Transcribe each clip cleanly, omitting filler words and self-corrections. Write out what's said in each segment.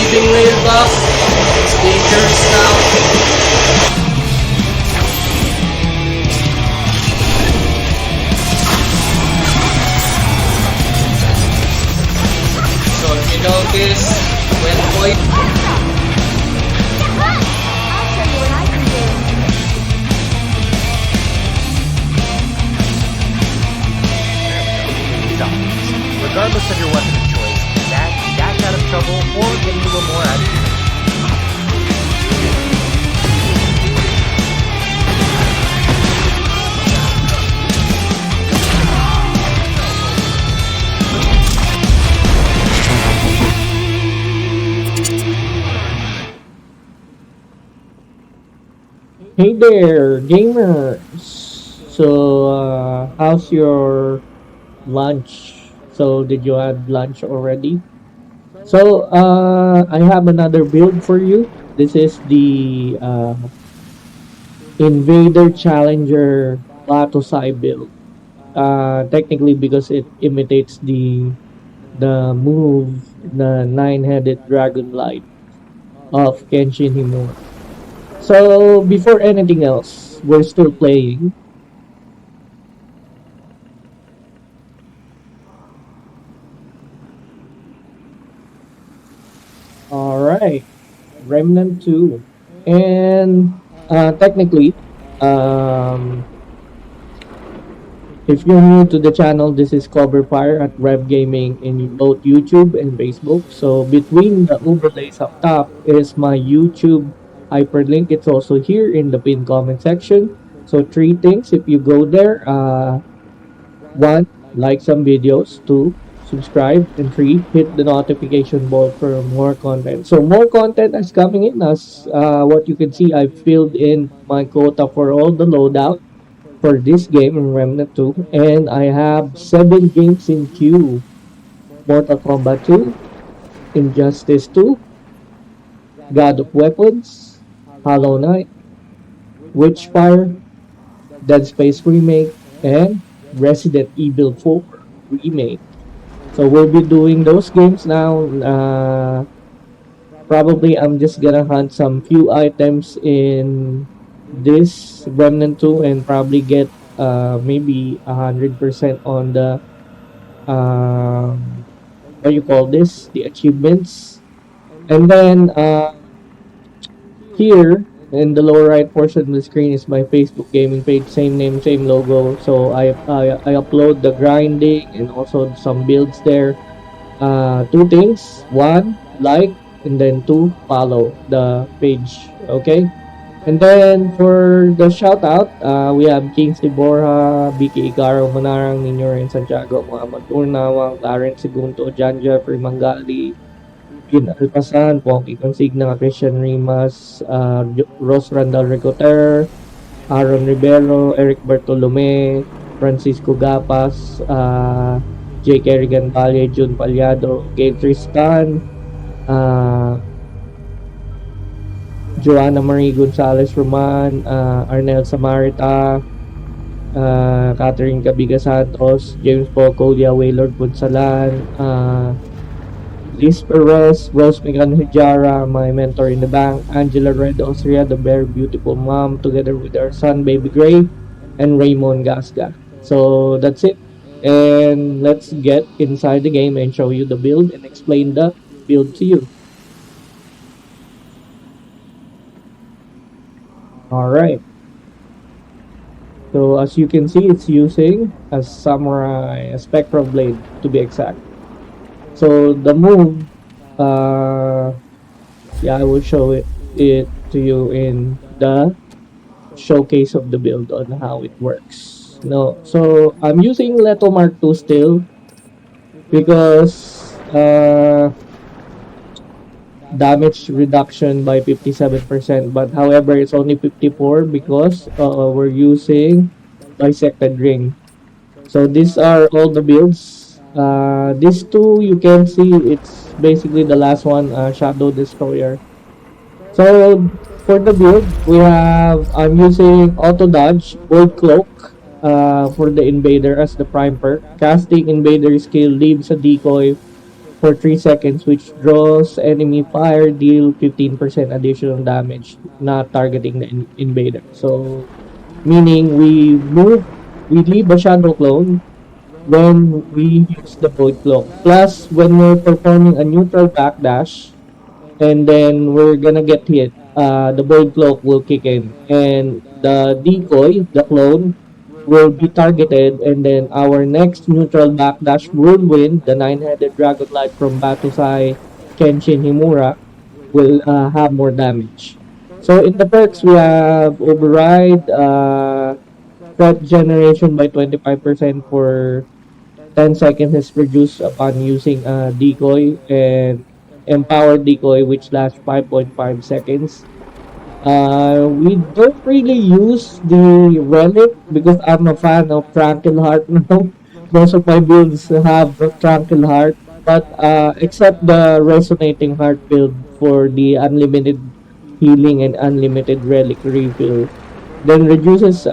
Weaving Whale buff. It's dangerous now. So if you notice, when point I'll show you what I can do. Regardless of your weapon of choice, dash out of trouble or getting a little more out of you. Hey there, gamers! So, how's your lunch? So, did you have lunch already? So, I have another build for you. This is the Invader Challenger Battousai build. Technically, because it imitates the move, the 9-headed dragon light of Kenshin Himura. So, before anything else, we're still playing. Alright, Remnant2. And technically, um, if you're new to the channel, this is Cover Fire at Rev Gaming in both YouTube and Facebook. So between the overlays up top is my YouTube hyperlink. It's also here in the pinned comment section. So three things if you go there. One, like some videos. Two, subscribe. And three, hit the notification bell for more content. So more content is coming in. As what you can see, I filled in my quota for all the loadout for this game in Remnant2, and I have 7 games in queue. Mortal Kombat 2, Injustice 2, God of Weapons, Hollow Knight, Witchfire, Dead Space Remake, and Resident Evil 4 Remake. So we'll be doing those games now. Probably I'm just gonna hunt some few items in this Remnant 2 and probably get maybe 100% on the what you call this, the achievements. And then here in the lower right portion of the screen is my Facebook gaming page, same name, same logo. So I upload the grinding and also some builds there. Two things: one, like, and then two, follow the page. Okay. And then for the shout out, we have Kingsley Borja, BK Igaro, Manarang, Ninyor, and Santiago, Muhammad Urnawang, Clarence Segundo, John Jeffrey Mangali, Pin Alpasan, Ponky Consigna, Christian Rimas, Ros Randall Ricoter, Aaron Rivero, Eric Bartolome, Francisco Gapas, J. Kerrigan Valle, Jun Palyado, Gabe Tristan, Joanna Marie Gonzalez Roman, Arnel Samarita, Catherine Cabiga Santos, James Poco, Waylord Bunsalan, Liz Perez, Rose Megan Hijara, my mentor in the bank, Angela Red Austria, the very beautiful mom, together with our son, Baby Gray, and Raymond Gasga. So that's it. And let's get inside the game and show you the build and explain the build to you. Alright. So as you can see, it's using a samurai, a spectral blade to be exact. So the move, yeah, I will show it to you in the showcase of the build on how it works. No, so I'm using Leto Mark II still because damage reduction by 57%, but however it's only 54 because we're using dissected ring. So these are all the builds. These two you can see it's basically the last one, Shadow Destroyer. So for the build we have, I'm using auto dodge, gold cloak for the invader as the prime perk. Casting invader skill leaves a decoy for 3 seconds, which draws enemy fire, deal 15% additional damage, not targeting the invader. So, meaning we leave a shadow clone when we use the void cloak. Plus, when we're performing a neutral backdash, and then we're gonna get hit, the void cloak will kick in, and the decoy, the clone, will be targeted, and then our next neutral backdash whirlwind, the 9-headed dragon light from Battousai Kenshin Himura, will have more damage. So in the perks, we have override, threat generation by 25% for 10 seconds is reduced upon using a decoy, and empowered decoy, which lasts 5.5 seconds. We don't really use the relic because I'm a fan of Tranquil Heart now. Most of my builds have Tranquil Heart, but except the Resonating Heart build for the unlimited healing and unlimited relic refill. Then reduces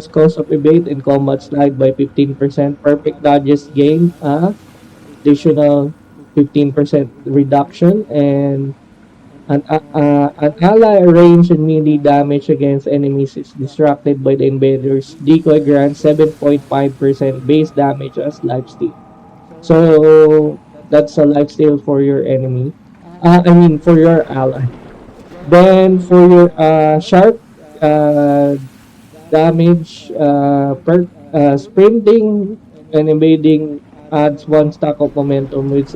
cost of evade and combat slide by 15%. Perfect dodges gain additional 15% reduction, and an ally range and melee damage against enemies is distracted by the invader's decoy grants 7.5% base damage as lifesteal. So that's a lifesteal for your enemy. I mean for your ally. Then for your sharp damage, sprinting and evading adds one stack of momentum, which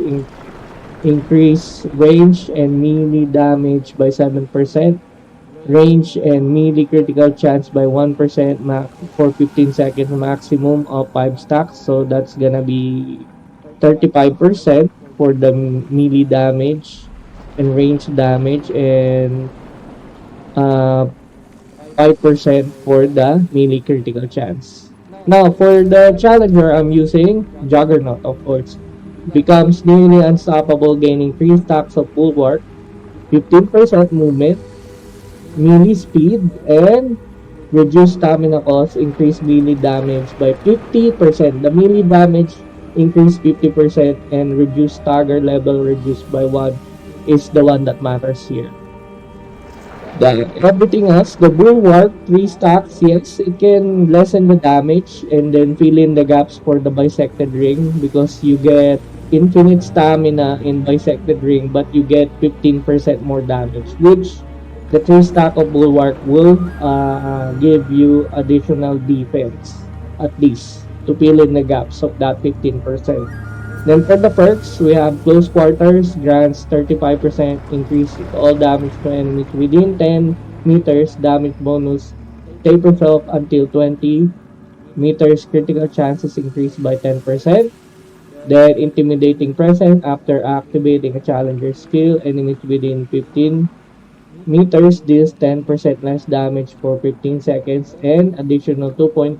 increase range and melee damage by 7%, range and melee critical chance by 1% for 15 seconds, maximum of 5 stacks. So that's gonna be 35% for the melee damage and range damage, and uh, 5% for the melee critical chance. Now, for the challenger, I'm using Juggernaut, of course. Becomes nearly unstoppable, gaining 3 stacks of bulwark, 15% movement, melee speed, and reduce stamina cost, increase melee damage by 50%. The melee damage increase 50% and reduce stagger level reduced by 1 is the one that matters here. Everything else, the bulwark, 3 stacks, yes, it can lessen the damage and then fill in the gaps for the bisected ring because you get infinite stamina in bisected ring, but you get 15% more damage, which the 3 stack of bulwark will give you additional defense, at least, to fill in the gaps of that 15%. Then for the perks, we have Close Quarters, grants 35% increase all damage to enemies within 10 meters, damage bonus tapers off until 20 meters, critical chances increased by 10%. Then Intimidating Presence, after activating a challenger skill, enemies within 15 meters deals 10% less damage for 15 seconds, and additional 2.5%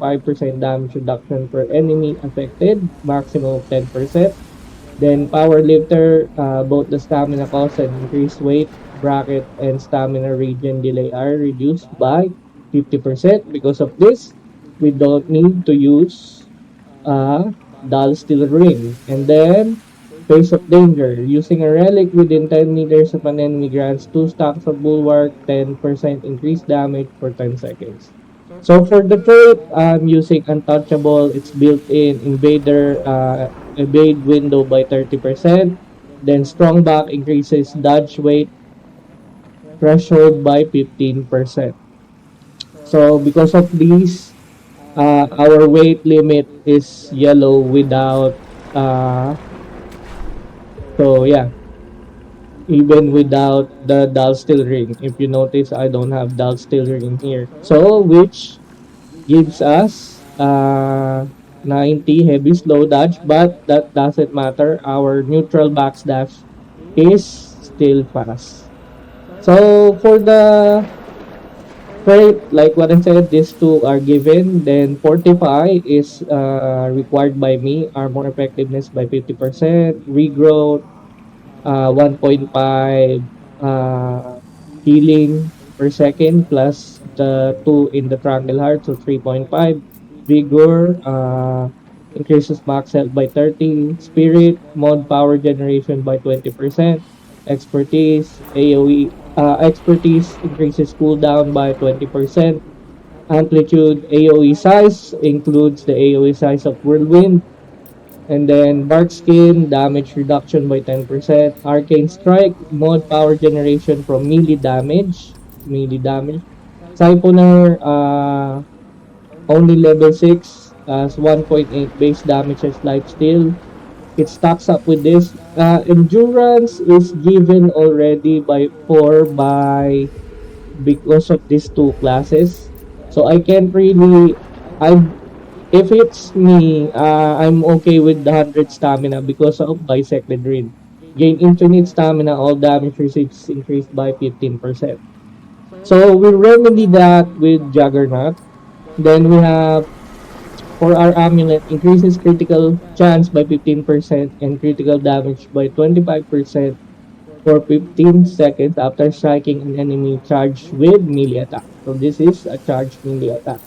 damage reduction per enemy affected, maximum of 10%. Then power lifter, both the stamina cost and increased weight bracket and stamina regen delay are reduced by 50%. Because of this, we don't need to use dull steel ring. And then face of danger, using a relic within 10 meters of an enemy grants 2 stacks of bulwark, 10% increased damage for 10 seconds. So for the trait, I'm using Untouchable. It's built in Invader, evade window by 30%. Then Strong Back increases dodge weight threshold by 15%. So because of these, our weight limit is yellow without, uh, so yeah, even without the dull steel ring. If you notice, I don't have dull steel ring here. So which gives us 90 heavy slow dodge, but that doesn't matter. Our neutral backdash is still fast. So for the trait, like what I said, these two are given. Then Fortify is required by me. Armor effectiveness by 50%. Regrowth, 1.5 healing per second plus the 2 in the triangle heart, so 3.5. Vigor, increases max health by 30. Spirit, mod power generation by 20%. Expertise, AoE, expertise increases cooldown by 20%. Amplitude, AoE size includes the AoE size of Whirlwind. And then Bark Skin, damage reduction by 10%. Arcane Strike, mod power generation from melee damage. Melee damage. Siphoner, only level 6 as 1.8 base damage as lifesteal. It stacks up with this. Endurance is given already by 4 by because of these two classes. So I can't really I if it's me, I'm okay with the 100 stamina because of bisected read. Gain infinite stamina, all damage received is increased by 15%. So we remedy that with Juggernaut. Then we have for our amulet, increases critical chance by 15% and critical damage by 25% for 15 seconds after striking an enemy charged with melee attack. So this is a charged melee attack.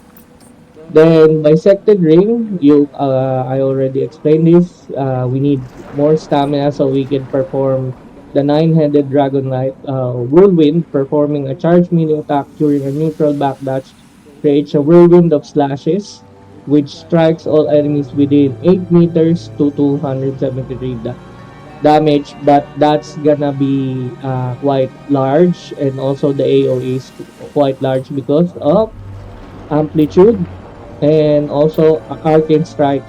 Then bisected ring, I already explained this. We need more stamina so we can perform the 9-headed dragon knight whirlwind, performing a charge melee attack during a neutral backdash creates a whirlwind of slashes, which strikes all enemies within 8 meters to 273 damage. But that's gonna be quite large, and also the AoE is quite large because of amplitude and also Arcane Strike.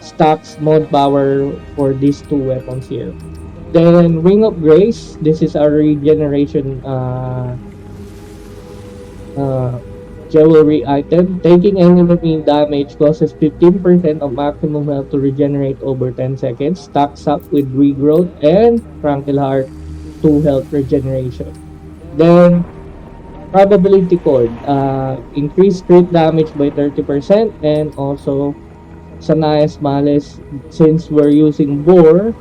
Stacks mod power for these two weapons here. Then Ring of Grace. This is a regeneration uh, jewelry item. Taking enemy damage causes 15% of maximum health to regenerate over 10 seconds. Stacks up with Regrowth and Tranquil Heart 2 health regeneration. Then Probability Cord, increase crit damage by 30% and also Sanaya's Malice. Since we're using Bore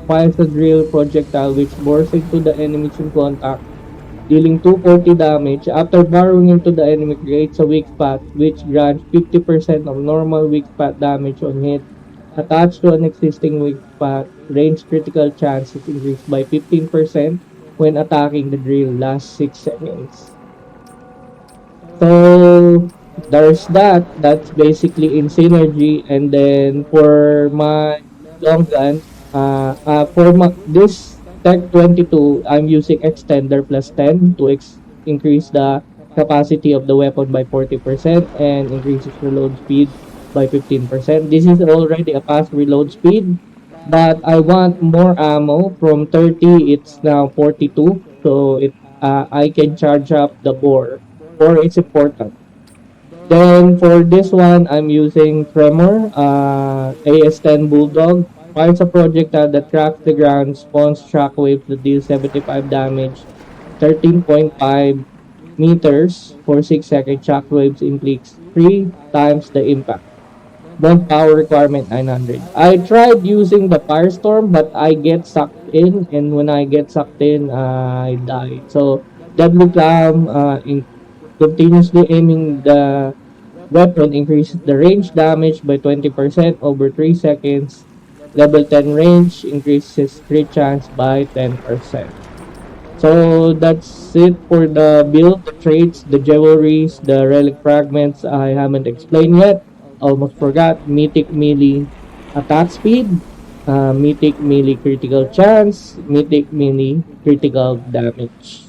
fires a drill projectile which bores into the enemies in contact, dealing 240 damage. After borrowing into the enemy, creates a weak spot which grants 50% of normal weak spot damage on hit. Attached to an existing weak spot, range critical chance is increased by 15% when attacking the drill last 6 seconds. So there's that. That's basically in synergy. And then for my long gun, for this Tech 22, I'm using extender plus 10 to increase the capacity of the weapon by 40% and increases reload speed by 15%. This is already a fast reload speed, but I want more ammo. From 30, it's now 42. So I can charge up the bore. Bore is important. Then for this one, I'm using Tremor, AS10 Bulldog. Fires a projectile that tracks the ground, spawns shockwaves that deal 75 damage, 13.5 meters for 6 seconds. Shockwaves inflicts 3 times the impact. Bond power requirement 900. I tried using the Firestorm, but I get sucked in, and when I get sucked in, I die. So Deadly Clam, continuously aiming the weapon increases the range damage by 20% over 3 seconds. Level 10 range increases crit chance by 10%. So that's it for the build, the traits, the jewelries, the relic fragments I haven't explained yet. Almost forgot. Mythic melee attack speed, mythic melee critical chance, mythic melee critical damage.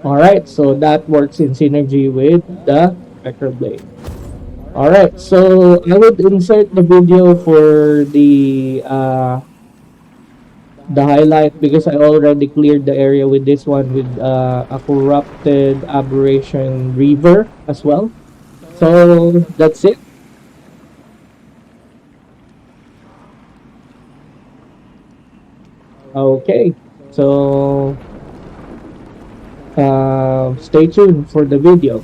Alright, so that works in synergy with the Spectre Blade. Alright, so I would insert the video for the highlight because I already cleared the area with this one with a corrupted aberration river as well. So that's it. Okay, so stay tuned for the video.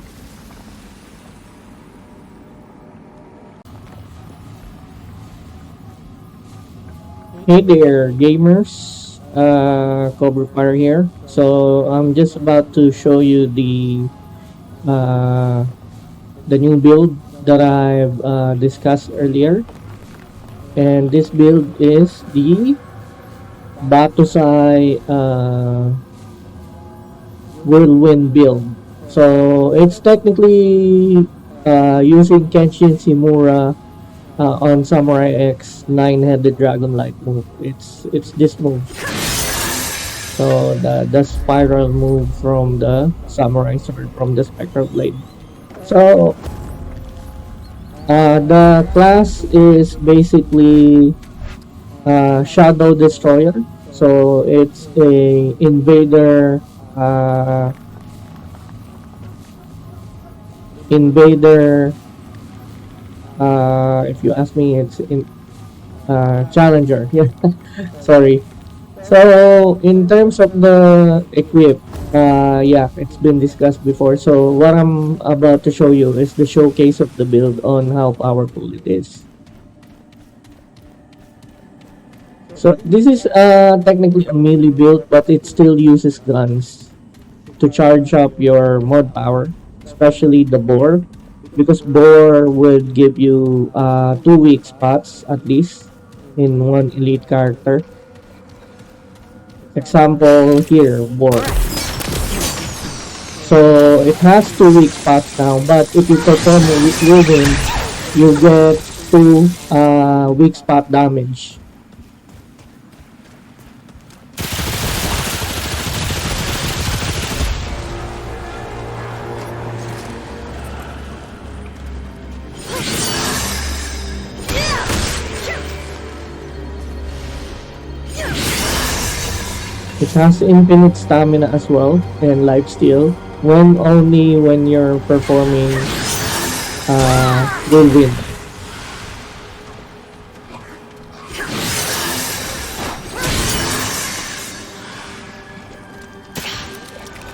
Hey there, gamers. Cobra Fire here. So I'm just about to show you uh, the new build that I've discussed earlier. And this build is the Battousai Whirlwind build. So it's technically using Kenshin Shimura on Samurai X 9-headed Dragon Light move. It's this move. So the spiral move from the Samurai Sword from the Spectral Blade. So the class is basically Shadow Destroyer. So it's a invader. If you ask me, it's in challenger. Yeah, sorry. So in terms of the equip, yeah, it's been discussed before. So what I'm about to show you is the showcase of the build on how powerful it is. So this is technically a melee build, but it still uses guns to charge up your mod power, especially the boar, because boar would give you two weak spots at least in one elite character. Example here, boar. So it has two weak spots now, but if you perform a weak whirlwind, you get two weak spot damage. It has infinite stamina as well and lifesteal when only when you're performing whirlwind.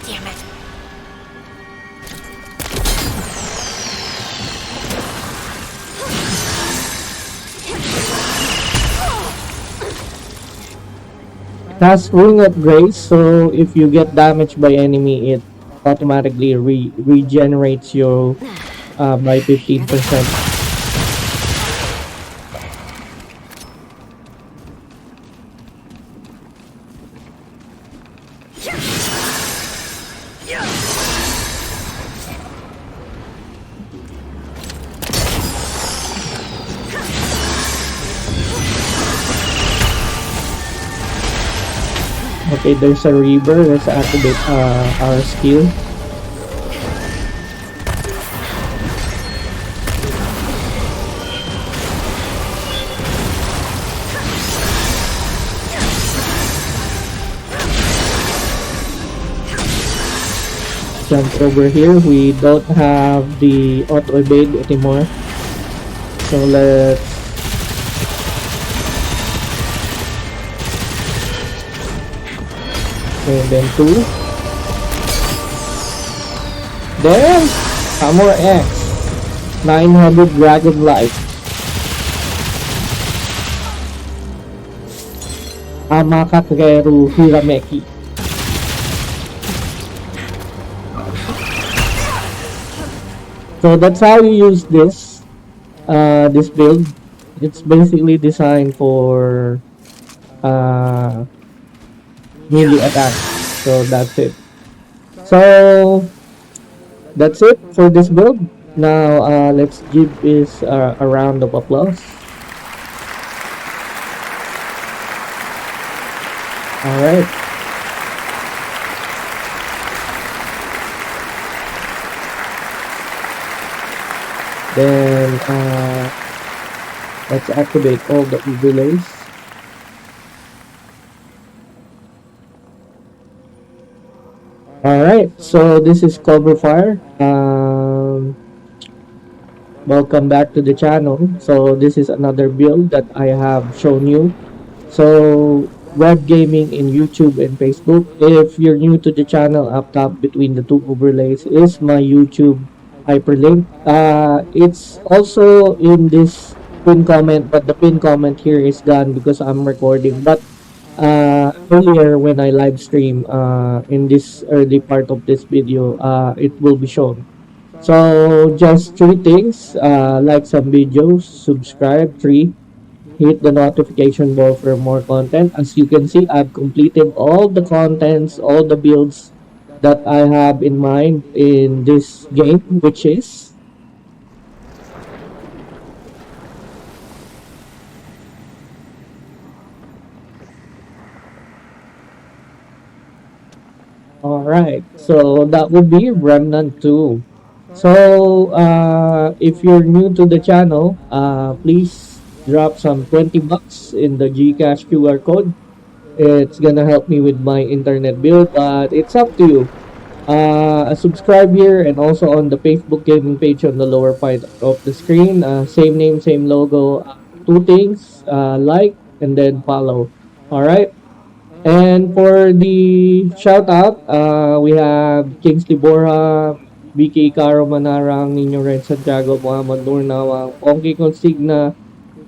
Damn it. It has Ring of Grace, so if you get damaged by enemy, it automatically regenerates you by 15%. Okay, there's a Reaver. Let's activate our skill. Jump over here. We don't have the auto evade anymore. So let's and then 2. Then Samurai X 900 Dragon Light. Amakakeru Hirameki. So that's how you use this build. It's basically designed for melee attack. So that's it. So that's it for this build. Now let's give this a round of applause. All right. Then let's activate all the overlays. Alright, so this is Cover Fire. Welcome back to the channel. So this is another build that I have shown you. So web gaming in YouTube and Facebook. If you're new to the channel, up top between the two overlays is my YouTube hyperlink. It's also in this pin comment, but the pin comment here is gone because I'm recording. But earlier when I live stream in this early part of this video, it will be shown. So just three things: like some videos, subscribe, three, hit the notification bell for more content. As you can see, I've completed all the contents, all the builds that I have in mind in this game, which is all right. So that would be Remnant 2. So if you're new to the channel, please drop some 20 bucks in the Gcash QR code. It's gonna help me with my internet bill, but it's up to you. Subscribe here and also on the Facebook gaming page on the lower part of the screen. Same name, same logo. Two things, like and then follow. All right. And for the shout out, we have Kingsley Borja, Vicky Caro Manarang, Nino Red Santiago, Muhammad Nur Nawang, Ponky Consigna,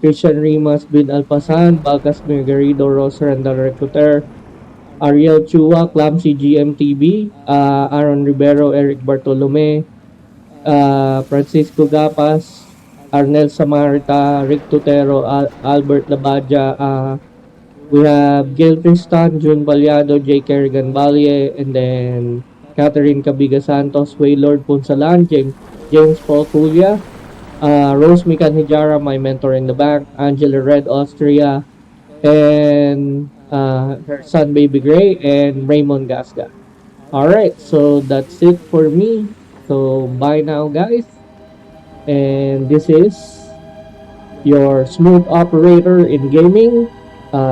Christian Rimas, Bin Alpasan, Balcas Margarido, Rosa Randall Recruiter, Ariel Chua, Clamsy GMTV, Aaron Rivero, Eric Bartolome, Francisco Gapas, Arnel Samarita, Rick Tutero, Albert Labadia, we have Gil Tristan, June Baliado, J. Kerrigan Balye, and then Catherine Cabiga Santos, Waylord Punsalan, James Paul Culia, Rose Mikan Hijara, my mentor in the back, Angela Red Austria, and her son Baby Gray, and Raymond Gasga. Alright, so that's it for me. So bye now, guys. And this is your smooth operator in gaming,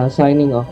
signing off.